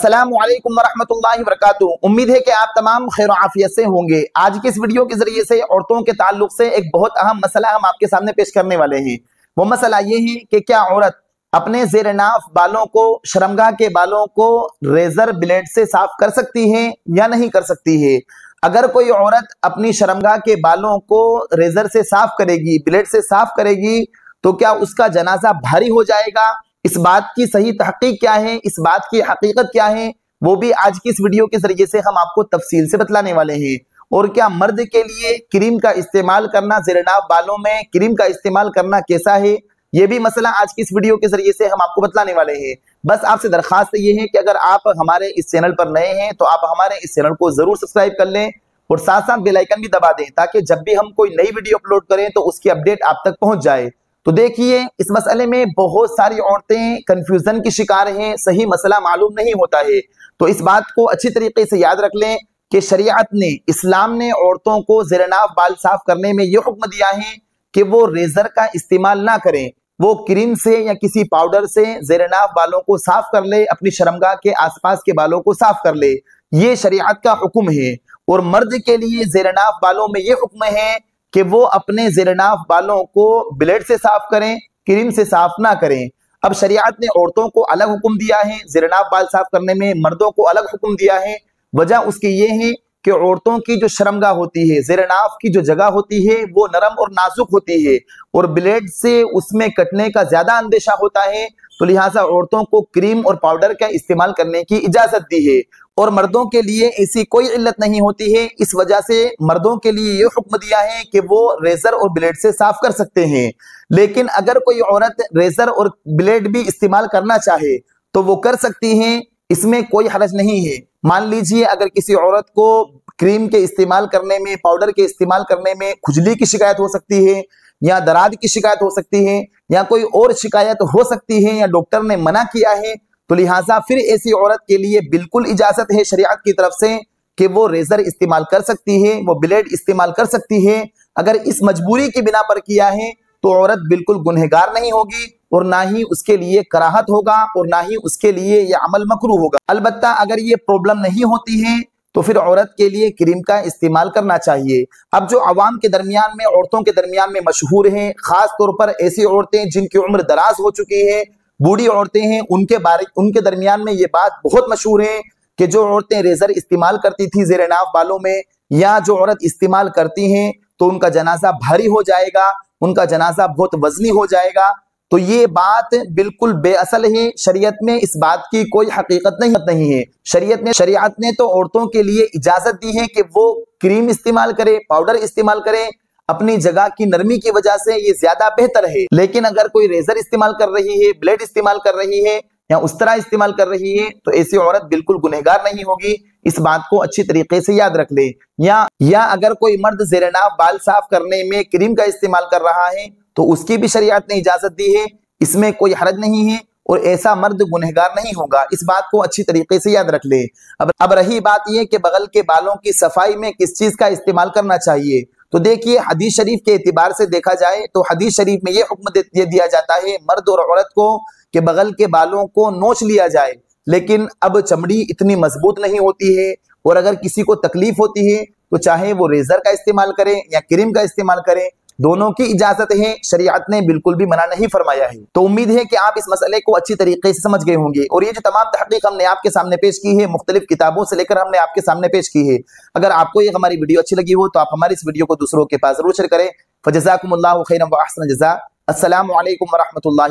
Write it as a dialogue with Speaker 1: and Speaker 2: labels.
Speaker 1: अस्सलामु अलैकुम वरहमतुल्लाहि वबरकातुहू। उम्मीद है कि आप तमाम खैर आफियत से होंगे। आज की इस वीडियो के जरिए से औरतों के ताल्लुक से एक बहुत अहम मसला हम आपके सामने पेश करने वाले हैं। वो मसला ये है कि क्या औरत अपने ज़ेर-ए-नाफ बालों को, शर्मगाह के बालों को रेजर ब्लेड से साफ कर सकती है या नहीं कर सकती है। अगर कोई औरत अपनी शर्मगाह के बालों को रेजर से साफ करेगी, ब्लेड से साफ करेगी, तो क्या उसका जनाजा भारी हो जाएगा? इस बात की सही तहकीक क्या है, इस बात की हकीकत क्या है, वो भी आज की इस वीडियो के जरिए से हम आपको तफसील से बतलाने वाले हैं। और क्या मर्द के लिए क्रीम का इस्तेमाल करना, ज़ेर-ए-नाफ बालों में क्रीम का इस्तेमाल करना कैसा है, ये भी मसला आज की इस वीडियो के जरिए से हम आपको बतलाने वाले हैं। बस आपसे दरखास्त ये है कि अगर आप हमारे इस चैनल पर नए हैं तो आप हमारे इस चैनल को जरूर सब्सक्राइब कर लें और साथ साथ बेल आइकन भी दबा दें, ताकि जब भी हम कोई नई वीडियो अपलोड करें तो उसकी अपडेट आप तक पहुंच जाए। तो देखिए, इस मसले में बहुत सारी औरतें कंफ्यूजन की शिकार हैं, सही मसला मालूम नहीं होता है। तो इस बात को अच्छी तरीके से याद रख लें कि शरीयत ने, इस्लाम ने औरतों को ज़ेर-ए-नाफ बाल साफ करने में यह हुक्म दिया है कि वो रेजर का इस्तेमाल ना करें, वो क्रीम से या किसी पाउडर से ज़ेर-ए-नाफ बालों को साफ कर ले, अपनी शर्मगाह के आसपास के बालों को साफ कर ले। ये शरीयत का हुक्म है। और मर्द के लिए ज़ेर-ए-नाफ बालों में यह हुक्म है कि वो अपने ज़ेर-ए-नाफ बालों को ब्लेड से साफ करें, क्रीम से साफ ना करें। अब शरीयत ने औरतों को अलग हुक्म दिया है, ज़ेर-ए-नाफ बाल साफ करने में मर्दों को अलग हुक्म दिया है। वजह उसकी ये है कि औरतों की जो शर्मगाह होती है, ज़ेर-ए-नाफ की जो जगह होती है, वो नरम और नाजुक होती है और ब्लेड से उसमें कटने का ज्यादा अंदेशा होता है। तो लिहाजा औरतों को क्रीम और पाउडर का इस्तेमाल करने की इजाजत दी है और मर्दों के लिए ऐसी कोई इल्लत नहीं होती है। इस वजह से मर्दों के लिए यह हुक्म दिया है कि वो रेजर और ब्लेड से साफ कर सकते हैं। लेकिन अगर कोई औरत रेजर और ब्लेड भी इस्तेमाल करना चाहे तो वो कर सकती है, इसमें कोई हरज नहीं है। मान लीजिए अगर किसी औरत को क्रीम के इस्तेमाल करने में, पाउडर के इस्तेमाल करने में खुजली की शिकायत हो सकती है, या दराद की शिकायत हो सकती है, या कोई और शिकायत हो सकती है, या डॉक्टर ने मना किया है, तो लिहाजा फिर ऐसी औरत के लिए बिल्कुल इजाजत है शरीयत की तरफ से कि वो रेजर इस्तेमाल कर सकती है, वो ब्लेड इस्तेमाल कर सकती है। अगर इस मजबूरी की बिना पर किया है तो औरत बिल्कुल गुनहगार नहीं होगी और ना ही उसके लिए कराहत होगा और ना ही उसके लिए यह अमल मकरूह होगा। अलबत्ता अगर ये प्रॉब्लम नहीं होती है तो फिर औरत के लिए क्रीम का इस्तेमाल करना चाहिए। अब जो अवाम के दरमियान में, औरतों के दरमियान में मशहूर हैं, खास तौर पर ऐसी औरतें जिनकी उम्र दराज हो चुकी है, बूढ़ी औरतें हैं, उनके दरमियान में ये बात बहुत मशहूर है कि जो औरतें रेजर इस्तेमाल करती थी ज़ेर-ए-नाफ बालों में, या जो औरत इस्तेमाल करती हैं, तो उनका जनाजा भारी हो जाएगा, उनका जनाजा बहुत वजनी हो जाएगा। तो ये बात बिल्कुल बेअसल है। शरीयत में इस बात की कोई हकीकत नहीं है। शरीयत ने तो औरतों के लिए इजाजत दी है कि वो क्रीम इस्तेमाल करें, पाउडर इस्तेमाल करें, अपनी जगह की नरमी की वजह से ये ज्यादा बेहतर है। लेकिन अगर कोई रेजर इस्तेमाल कर रही है, ब्लेड इस्तेमाल कर रही है, या उस तरह इस्तेमाल कर रही है, तो ऐसी औरत बिल्कुल गुनहगार नहीं होगी। इस बात को अच्छी तरीके से याद रख ले। या अगर कोई मर्द ज़ेर-ए-नाफ बाल साफ करने में क्रीम का इस्तेमाल कर रहा है तो उसकी भी शरीयत ने इजाजत दी है, इसमें कोई हरज नहीं है और ऐसा मर्द गुनहगार नहीं होगा। इस बात को अच्छी तरीके से याद रख ले। अब रही बात यह कि बगल के बालों की सफाई में किस चीज का इस्तेमाल करना चाहिए, तो देखिए, हदीस शरीफ के एतबार से देखा जाए तो हदीस शरीफ में यह हुक्म दे दिया जाता है मर्द और औरत को कि बगल के बालों को नोच लिया जाए। लेकिन अब चमड़ी इतनी मजबूत नहीं होती है और अगर किसी को तकलीफ होती है तो चाहे वो रेजर का इस्तेमाल करें या क्रीम का इस्तेमाल करें, दोनों की इजाजत है। शरीयत ने बिल्कुल भी मना नहीं फरमाया है। तो उम्मीद है कि आप इस मसले को अच्छी तरीके से समझ गए होंगे। और ये जो तमाम तहकीक हमने आपके सामने पेश की है, मुख्तलिफ किताबों से लेकर हमने आपके सामने पेश की है। अगर आपको ये हमारी वीडियो अच्छी लगी हो तो आप हमारी इस वीडियो को दूसरों के पास जरूर शेयर करें। फजज़ाकुमुल्लाहु खैरन व अहसन जज़ा। अस्सलामु अलैकुम व रहमतुल्लाहि।